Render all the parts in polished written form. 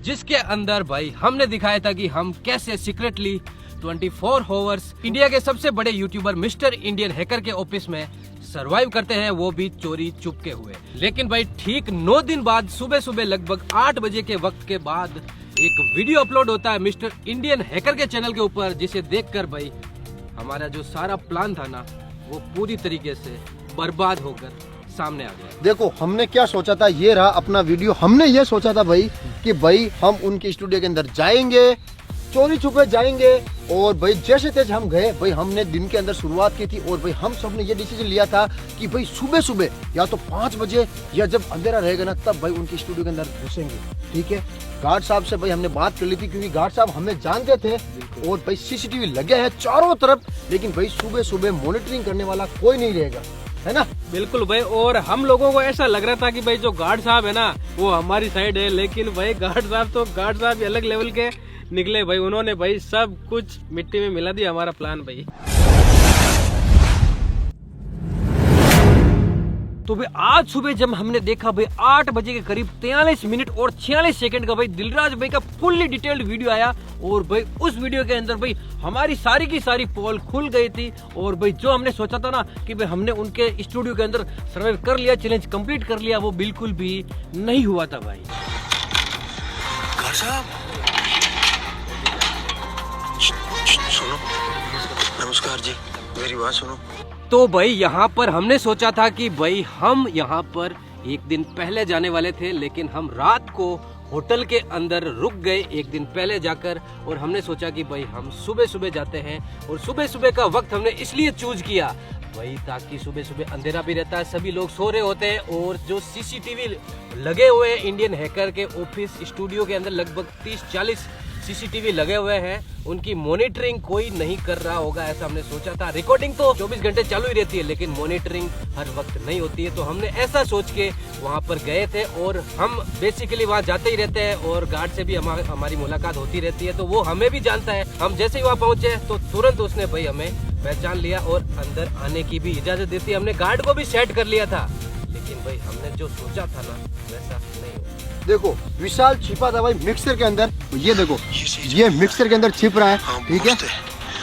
जिसके अंदर भाई हमने दिखाया था कि हम कैसे सीक्रेटली 24 आवर्स इंडिया के सबसे बड़े यूट्यूबर मिस्टर इंडियन हैकर के ऑफिस में सरवाइव करते हैं, वो भी चोरी चुपके हुए। लेकिन भाई ठीक 9 दिन बाद सुबह सुबह लगभग 8 बजे के वक्त के बाद एक वीडियो अपलोड होता है मिस्टर इंडियन हैकर के चैनल के ऊपर, जिसे देखकर भाई हमारा जो सारा प्लान था ना वो पूरी तरीके से बर्बाद होकर सामने आ गया। देखो हमने क्या सोचा था, ये रहा अपना वीडियो। हमने ये सोचा था भाई कि भाई हम उनके स्टूडियो के अंदर जाएंगे, चोरी छुपे जाएंगे, और भाई जैसे तैसे हम गए। भाई हमने दिन के अंदर शुरुआत की थी और भाई हम सब ने ये डिसीजन लिया था कि भाई सुबह सुबह या तो 5 बजे या जब अंधेरा रहेगा ना तब भाई उनके स्टूडियो के अंदर घुसेंगे। ठीक है, गार्ड साहब से भाई हमने बात कर ली थी, क्योंकि गार्ड साहब हमें जानते थे और भाई सीसीटीवी लगे हैं चारों तरफ, लेकिन भाई सुबह सुबह मॉनिटरिंग करने वाला कोई नहीं रहेगा, है ना। बिल्कुल भाई, और हम लोगों को ऐसा लग रहा था कि भाई जो गार्ड साहब है ना वो हमारी साइड है, लेकिन भाई गार्ड साहब भी अलग लेवल के निकले भाई। उन्होंने भाई सब कुछ मिट्टी में मिला दिया हमारा प्लान भाई। तो भाई आज सुबह जब हमने देखा भाई 8 बजे के करीब 43 मिनट और 46 सेकंड का भाई दिलराज भाई का फुल्ली डिटेल्ड वीडियो आया, और भाई उस वीडियो के अंदर भाई हमारी सारी की सारी पोल खुल गई थी। और भाई जो हमने सोचा था ना कि भाई हमने उनके स्टूडियो के अंदर सर्वाइव कर लिया, चैलेंज कंप्लीट कर लिया, वो बिल्कुल भी नहीं हुआ था भाई। सुनो, नमस्कार जी, मेरी बात सुनो। तो भाई यहाँ पर हमने सोचा था कि भाई हम यहाँ पर एक दिन पहले जाने वाले थे, लेकिन हम रात को होटल के अंदर रुक गए एक दिन पहले जाकर, और हमने सोचा कि भाई हम सुबह सुबह जाते हैं। और सुबह सुबह का वक्त हमने इसलिए चूज किया भाई ताकि सुबह सुबह अंधेरा भी रहता है, सभी लोग सो रहे होते हैं, और जो सीसीटीवी लगे हुए हैं इंडियन हैकर के ऑफिस स्टूडियो के अंदर लगभग 30-40 सीसीटीवी लगे हुए हैं, उनकी मॉनिटरिंग कोई नहीं कर रहा होगा, ऐसा हमने सोचा था। रिकॉर्डिंग तो 24 घंटे चालू ही रहती है, लेकिन मॉनिटरिंग हर वक्त नहीं होती है। तो हमने ऐसा सोच के वहाँ पर गए थे, और हम बेसिकली वहाँ जाते ही रहते हैं और गार्ड से भी हमारी मुलाकात होती रहती है, तो वो हमें भी जानता है। हम जैसे ही वहाँ पहुंचे तो तुरंत उसने भाई हमें पहचान लिया और अंदर आने की भी इजाजत दी थी। हमने गार्ड को भी सेट कर लिया था, लेकिन भाई हमने जो सोचा था ना वैसा नहीं हुआ। देखो विशाल छिपा था भाई मिक्सर के अंदर, ये देखो ये मिक्सर के अंदर छिप रहा है। ठीक है,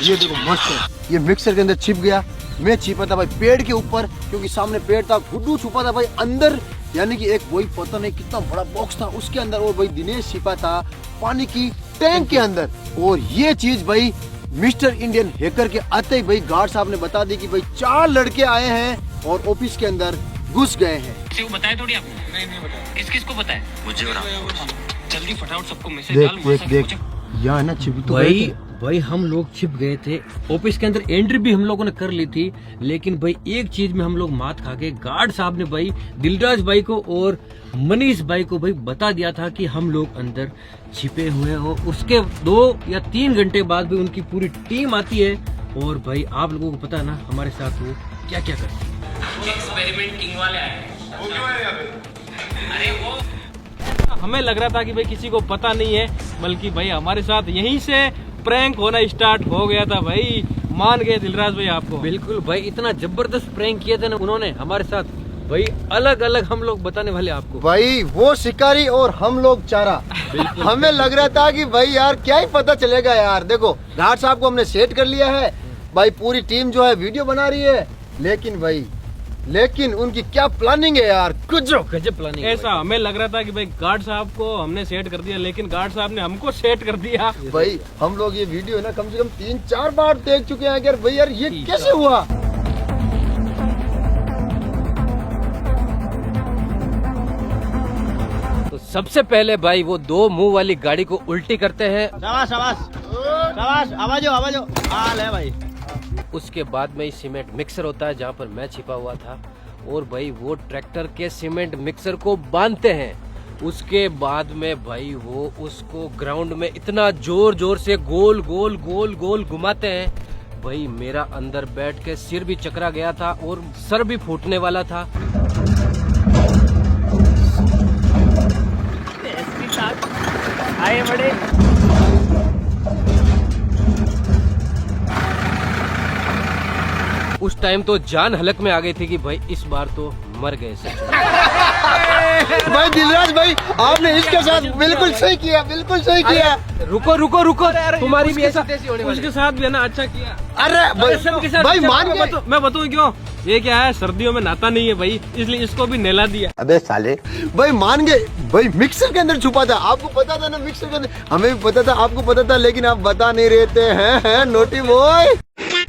ये देखो मस्त है, ये मिक्सर के अंदर छिप गया। मैं छिपा था भाई पेड़ के ऊपर, क्योंकि सामने पेड़ था। गुड्डू छुपा था भाई अंदर, यानी कि एक वही पता नहीं कितना बड़ा बॉक्स था उसके अंदर, और भाई दिनेश छिपा था पानी की टैंक के अंदर। और ये चीज भाई मिस्टर इंडियन हैकर के आते ही भाई गार्ड साहब ने बता दी कि भाई 4 लड़के आए हैं और ऑफिस के अंदर घुस गए हैं। किसी को बताया थोड़ी आपने? नहीं बताया। किस को बताया? मुझे और आपको। जल्दी फटाफट सबको मैसेज डाल। देख यहाँ ना छिप तो भाई हम लोग छिप गए थे ऑफिस के अंदर, एंट्री भी हम लोगों ने कर ली थी, लेकिन भाई एक चीज में हम लोग मात खा गए। गार्ड साहब ने भाई दिलराज भाई को और मनीष भाई को भाई बता दिया था कि हम लोग अंदर छिपे हुए हो। उसके 2 या 3 घंटे बाद भी उनकी पूरी टीम आती है, और भाई आप लोगों को पता है ना हमारे साथ वो क्या क्या करते हैं। एक्सपेरिमेंट किंग वाले आए। वो क्यों आए यहाँ पे? अरे वो हमें लग रहा था कि भाई किसी को पता नहीं है, बल्कि भाई हमारे साथ यहीं से प्रैंक होना स्टार्ट हो गया था भाई। मान गए दिलराज भाई आपको। बिल्कुल भाई, इतना जबरदस्त प्रैंक किया था ना उन्होंने हमारे साथ भाई, अलग अलग हम लोग बताने वाले आपको। भाई वो शिकारी और हम लोग चारा। हमें लग रहा था कि भाई यार क्या ही पता चलेगा यार। देखो गार्ड साहब को हमने सेट कर लिया है भाई, पूरी टीम जो है वीडियो बना रही है, लेकिन उनकी क्या प्लानिंग है यार, कुछ गजब प्लानिंग। ऐसा हमें लग रहा था कि भाई गार्ड साहब को हमने सेट कर दिया, लेकिन गार्ड साहब ने हमको सेट कर दिया। भाई हम लोग ये वीडियो ना कम से कम 3-4 बार देख चुके हैं यार। भाई यार ये कैसे हुआ? तो सबसे पहले भाई वो 2 मुंह वाली गाड़ी को उल्टी करते हैं। शाबाश शाबाश, आवाजो हाल है भाई। उसके बाद में सीमेंट मिक्सर होता है जहाँ पर मैं छिपा हुआ था, और भाई वो ट्रैक्टर के सीमेंट मिक्सर को बांधते हैं। उसके बाद में भाई वो उसको ग्राउंड में इतना जोर से गोल घुमाते हैं भाई, मेरा अंदर बैठ के सिर भी चकरा गया था और सर भी फूटने वाला था। आए बड़े उस टाइम तो जान हलक में आ गई थी कि भाई इस बार तो मर गए सच में। भाई दिलराज भाई, आपने इसके साथ बिल्कुल सही किया, बिल्कुल सही किया। रुको रुको रुको, तुम्हारी भी ऐसा उसके साथ भी है ना अच्छा किया। अरे भाई, सबके साथ भाई अच्छा, मान गए। मैं बताऊं क्यों? ये क्या है, सर्दियों में नहाता नहीं है भाई, इसलिए इसको भी नहला दिया। अबे साले, भाई मान गए भाई, मिक्सर के अंदर छुपा था, आपको पता था ना मिक्सर के अंदर, हमें भी पता था, आपको पता था, लेकिन आप बता नहीं रहते हैं नोटी बॉय।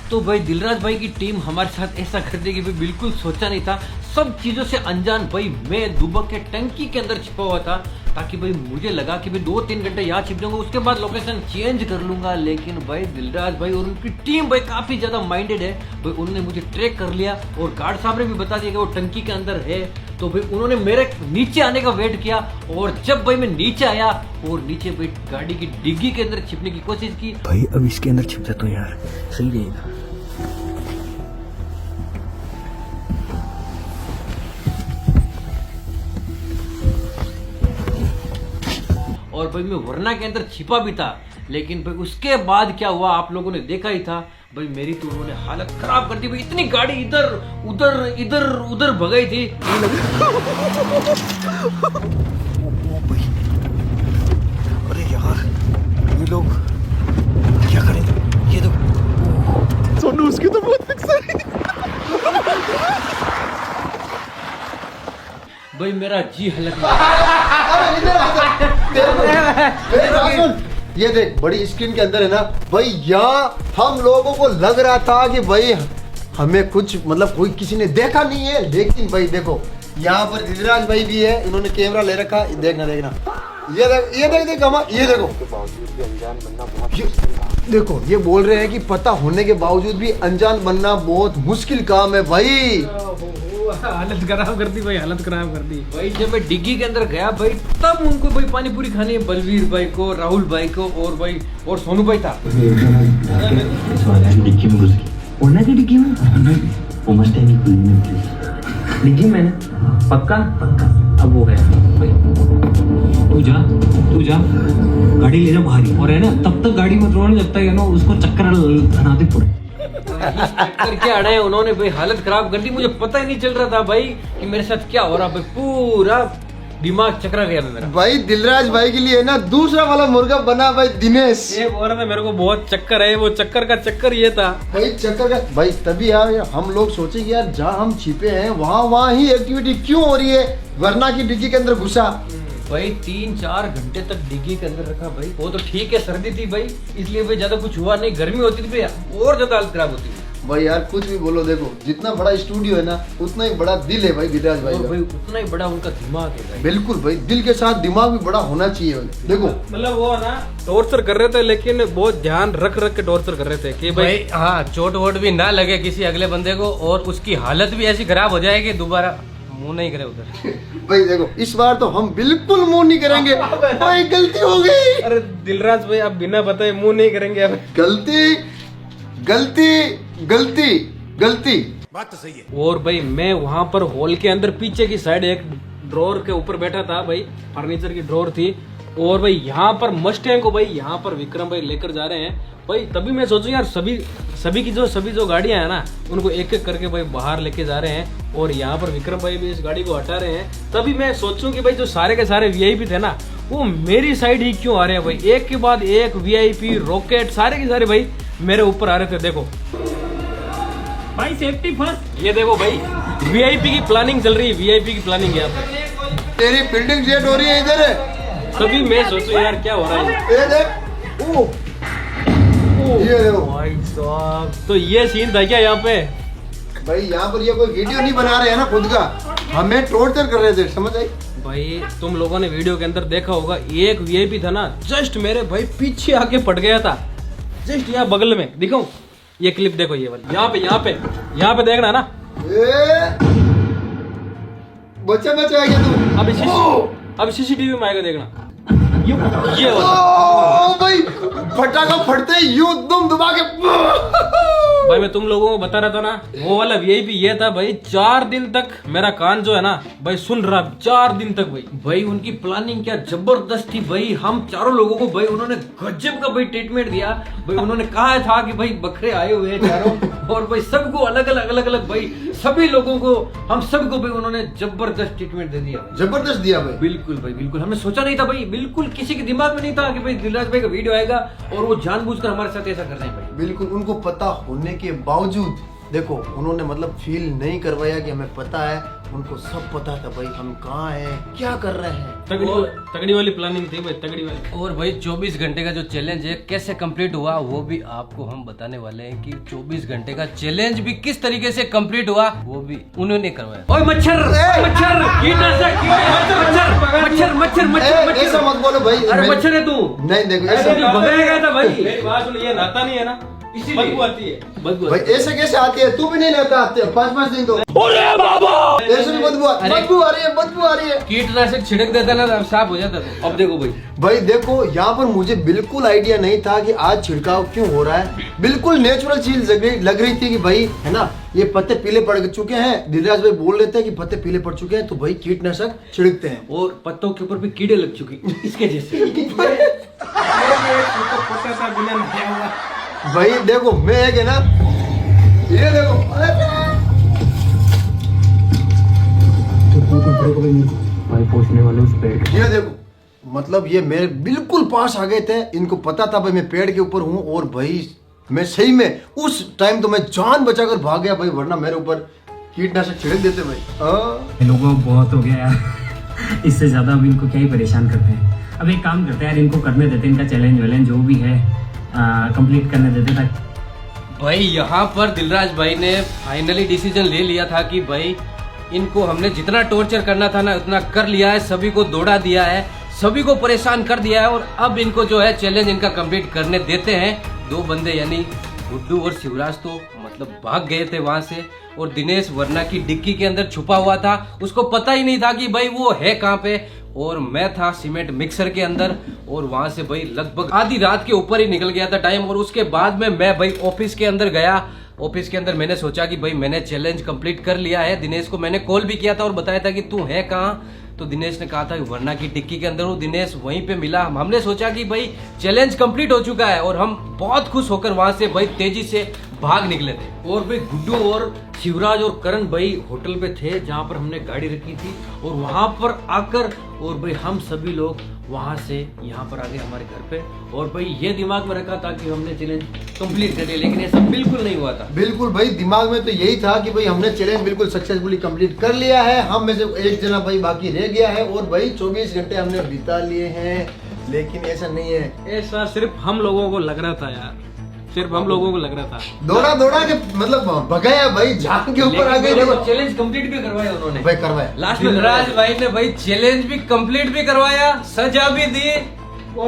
तो भाई दिलराज भाई की टीम हमारे साथ ऐसा कर देगी भाई, बिल्कुल सोचा नहीं था। सब चीजों से अनजान भाई, मैं दुबक के टंकी के अंदर छिपा हुआ था, ताकि भाई मुझे लगा कि भाई 2-3 घंटे यहाँ छिप जाऊंगा, उसके बाद लोकेशन चेंज कर लूंगा। लेकिन भाई दिलराज भाई और उनकी टीम भाई काफी ज्यादा माइंडेड है भाई, उन्होंने मुझे ट्रैक कर लिया और गार्ड साहब ने भी बता दिया कि वो टंकी के अंदर है। तो भाई उन्होंने मेरे नीचे आने का वेट किया, और जब भाई मैं नीचे आया और नीचे भाई गाड़ी की डिग्गी के अंदर छिपने की कोशिश की। भाई अब इसके अंदर छिप जाता हूँ यार, सही रहेगा। और भाई मैं वरना के अंदर छिपा भी था, लेकिन भाई उसके बाद क्या हुआ आप लोगों ने देखा ही था भाई, मेरी तो उन्होंने हालत खराब कर दी भाई, इतनी गाड़ी इधर उधर इधर उधर भगाई थी। अरे यार ये लोग क्या करें, ये तो सोनू उसकी तो बहुत नुकसान है। भाई मेरा जी हलक ये देख बड़ी स्क्रीन के अंदर है ना भाई, यहाँ हम लोगों को लग रहा था कि भाई हमें कुछ मतलब कोई किसी ने देखा नहीं है, लेकिन भाई देखो यहाँ पर दिलराज भाई भी है, इन्होंने कैमरा ले रखा, देखना देखना, ये देख ये देख देख हम ये देखो, देखो ये बोल रहे हैं कि पता होने के बावजूद भी अनजान बनना बहुत मुश्किल काम है भाई। हालत खराब कर दी भाई, हालत खराब कर दी भाई। जब मैं डिग्गी के अंदर गया भाई, तब उनको भाई पानी पूरी खानी है, बलवीर भाई को, राहुल भाई को, और भाई और सोनू भाई था। डिग्गी में घुस गई, ओना की डिग्गी में वो मस्त है, नहीं डिग्गी में पक्का अब हो गया भाई। तू जा गाड़ी ले जा बाहरी, और है ना तब तक गाड़ी मत रोने, जब तक है ना उसको चक्कर बना दे पूरे। चक्कर क्या अड़े उन्होंने भाई, हालत खराब कर दी, मुझे पता ही नहीं चल रहा था भाई कि मेरे साथ क्या हो रहा भाई, पूरा दिमाग चकरा गया था मेरा। भाई दिलराज भाई के लिए ना दूसरा वाला मुर्गा बना भाई दिनेश। ये बोल रहा था मेरे को बहुत चक्कर है, वो चक्कर का चक्कर ये था भाई, चक्कर का भाई, तभी यार हम लोग सोचे कि यार जहाँ हम छिपे हैं वहाँ ही एक्टिविटी क्यों हो रही है, वरना की डिग्गी के अंदर घुसा। भाई 3-4 घंटे तक डिग्गी के अंदर रखा भाई, वो तो ठीक है सर्दी थी भाई, इसलिए भाई ज्यादा कुछ हुआ नहीं, गर्मी होती थी भाई और ज्यादा हालत खराब होती थी भाई। यार कुछ भी बोलो, देखो जितना बड़ा स्टूडियो है ना उतना ही बड़ा दिल है भाई दिलराज भाई और का। भाई उतना ही बड़ा उनका दिमाग है भाई। बिल्कुल भाई, दिल के साथ दिमाग भी बड़ा होना चाहिए भाई। देखो मतलब वो ना टॉर्चर कर रहे थे, लेकिन बहुत ध्यान रख रख के टॉर्चर कर रहे थे कि भाई हाँ चोट वोट भी ना लगे किसी अगले बंदे को, और उसकी हालत भी ऐसी खराब हो जाए कि दोबारा मुंह नहीं करे उधर। भाई देखो इस बार तो हम बिल्कुल मुंह नहीं करेंगे भाई, गलती हो गई। अरे दिलराज भाई आप बिना बताए मुंह नहीं करेंगे अब। गलती गलती गलती गलती। और भाई मैं वहां पर हॉल के अंदर पीछे की साइड एक ड्रॉर के ऊपर बैठा था भाई, फर्नीचर की ड्रॉर थी, और भाई यहाँ पर मस्टैंग को भाई यहाँ पर विक्रम भाई लेकर जा रहे हैं भाई। तभी मैं सोचूं यार सभी जो गाड़ियां हैं ना उनको एक एक करके भाई बाहर लेके जा रहे हैं, और यहाँ पर विक्रम भाई भी इस गाड़ी को हटा रहे हैं। तभी मैं सोचूं कि भाई जो सारे के सारे वीआईपी थे ना वो मेरी साइड ही क्यों आ रहे हैं भाई, एक के बाद एक वीआईपी रॉकेट सारे के सारे भाई मेरे ऊपर आ रहे थे। देखो भाई सेफ्टी फर्स्ट, ये देखो भाई वीआईपी की प्लानिंग चल रही है, वीआईपी की प्लानिंग यहाँ पे। तेरी बिल्डिंग जेट हो रही है इधर है। तभी मैं सोचूं यार क्या हो रहा है। ये देख, ओ, ये देखो भाई साहब, तो ये सीन था क्या यहाँ पे? भाई यहाँ पर ये कोई वीडियो नहीं बना रहे हैं ना खुद का, हमें टॉर्चर कर रहे थे, समझ आई? भाई तुम लोगों ने वीडियो के अंदर देखा होगा, एक वीआईपी था ना जस्ट मेरे भाई पीछे आके पट गया था, जस्ट यहाँ बगल में। दिखाऊं ये क्लिप, देखो ये वाली, यहाँ पे देखना ना। बच्चा आ गया तू। अब सीसीटीवी में आएगा देखना, ये वाला। ओ भाई फटाका फटते ही यूं दम दबा के भाई मैं तुम लोगों को बता रहा था ना, वो वाला वीआईपी ये था भाई, 4 दिन तक मेरा कान जो है ना भाई सुन रहा, 4 दिन तक भाई। भाई उनकी प्लानिंग क्या जबरदस्त थी भाई। हम चारों लोगों को भाई उन्होंने गजब का भाई ट्रीटमेंट दिया भाई। उन्होंने कहा था कि भाई बकरे आए हुए हैं चारों, और भाई सबको अलग अलग भाई, सभी लोगों को, हम सबको भाई उन्होंने जबरदस्त ट्रीटमेंट दे दिया। जबरदस्त दिया भाई। बिल्कुल भाई बिल्कुल, हमने सोचा नहीं था भाई, बिल्कुल किसी के दिमाग में नहीं था कि भाई दिलराज भाई का वीडियो आएगा और वो जानबूझकर हमारे साथ ऐसा कर रहे हैं भाई। बिल्कुल, उनको पता होने के बावजूद देखो उन्होंने मतलब फील नहीं करवाया कि हमें पता है, उनको सब पता था भाई हम कहाँ हैं, क्या कर रहे हैं। तगड़ी वाली प्लानिंग थी भाई, तगड़ी वाली। और भाई 24 घंटे का जो चैलेंज है कैसे कंप्लीट हुआ वो भी आपको हम बताने वाले हैं कि 24 घंटे का चैलेंज भी किस तरीके से कंप्लीट हुआ वो भी उन्होंने करवाया। ओए मच्छर मच्छर कीटनाशक मच्छर मच्छर मच्छर ऐसा मत बोलो भाई। अरे मच्छर है तू। नहीं देखो ऐसे ऐसा भगाया गया था भाई। मेरी बात सुन, ये नहाता नहीं है ना, इसीलिए बदबू आती है। बदबू भाई ऐसे कैसे आती है, तू भी नहीं लेता आते 5-5 दिन तो। अरे बाबा ऐसे भी बदबू आ रही है, बदबू आ रही है। कीटनाशक छिड़क देता ना तो साफ हो जाता तो। अब देखो भाई देखो यहाँ पर मुझे बिल्कुल आइडिया नहीं था कि आज छिड़काव क्यों हो रहा है। बिल्कुल नेचुरल चीज लग रही थी कि भाई है ना ये पत्ते पीले पड़ चुके हैं, दिलराज भाई बोल रहे थे कि पत्ते पीले पड़ चुके हैं तो भाई कीटनाशक छिड़कते हैं, और पत्तों के ऊपर भी कीड़े लग चुके इसके जैसे। पता था बिना नहाया हुआ। भाई देखो मैं एक है ना, ये देखो भाई पहुंचने वाले उस पेड़ के। ये देखो मतलब ये मेरे बिल्कुल पास आ गए थे, इनको पता था भाई मैं पेड़ के ऊपर हूँ, और भाई मैं सही में उस टाइम तो मैं जान बचाकर भाग गया भाई, वरना मेरे ऊपर कीटनाशक छिड़क देते भाई। लोगों बहुत हो गया यार, इससे ज्यादा अब इनको क्या ही परेशान करते हैं। अब एक काम करते हैं यार, इनको करने देते हैं, इनका चैलेंज वैलेंज जो भी है कंप्लीट करने देते ताकि। भाई यहाँ पर दिलराज भाई ने फाइनली डिसीजन ले लिया था कि भाई इनको हमने जितना टॉर्चर करना था ना उतना कर लिया है, सभी को दौड़ा दिया है, सभी को परेशान कर दिया है, और अब इनको जो है चैलेंज इनका कंप्लीट करने देते हैं। 2 बंदे यानी गुड्डू और शिवराज तो मतलब भाग गए थे वहां से, और दिनेश वरना की डिक्की के अंदर छुपा हुआ था, उसको पता ही नहीं था कि भाई वो है कहाँ पे, और मैं था सीमेंट मिक्सर के अंदर, और वहां से भाई लगभग आधी रात के ऊपर ही निकल गया था टाइम। और उसके बाद में मैं भाई ऑफिस के अंदर गया। ऑफिस के अंदर मैंने सोचा कि भाई मैंने चैलेंज कंप्लीट कर लिया है। दिनेश को मैंने कॉल भी किया था और बताया था कि तू है कहाँ, तो दिनेश ने कहा था वरना की टिक्की के अंदर, वो दिनेश वहीं पे मिला। हमने सोचा कि भाई चैलेंज कंप्लीट हो चुका है, और हम बहुत खुश होकर वहां से भाई तेजी से भाग निकले थे। और भाई गुड्डू और शिवराज और करण भाई होटल पे थे जहां पर हमने गाड़ी रखी थी, और वहां पर आकर और भाई हम सभी लोग वहां से यहाँ पर आ गए हमारे घर पे, और भाई ये दिमाग में रखा था कि हमने चैलेंज कंप्लीट कर लिया, लेकिन ऐसा बिल्कुल नहीं हुआ था। बिल्कुल भाई दिमाग में तो यही था कि भाई हमने चैलेंज बिल्कुल सक्सेसफुली कंप्लीट कर लिया है, हम में से एक जना भाई बाकी रह गया है, और भाई 24 घंटे हमने बिता लिए हैं, लेकिन ऐसा नहीं है। ऐसा सिर्फ हम लोगों को लग रहा था यार, सिर्फ हम लोगों को लग रहा था। दौड़ा के मतलब भगाया भाई, जान के ऊपर आ गए। चैलेंज कंप्लीट भी करवाया उन्होंने भाई, करवाया लास्ट में। दिलराज भाई ने भाई चैलेंज भी कंप्लीट भी करवाया, सजा भी दी,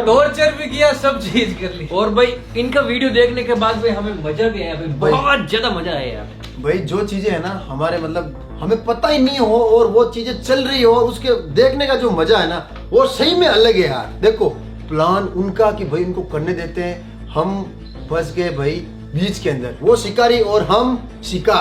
टॉर्चर भी किया, सब चीज कर ली। और भाई इनका वीडियो देखने के बाद भाई हमें मजा भी आया भाई, बहुत ज्यादा मजा आया यार। भाई जो चीजें है ना हमारे मतलब हमें पता ही नहीं हो, और वो चीजें चल रही हो, उसके देखने का जो मजा है ना वो सही में अलग है यार। देखो प्लान उनका कि भाई इनको करने देते हैं, हम फंस गए भाई बीच के अंदर, वो शिकारी और हम शिकार।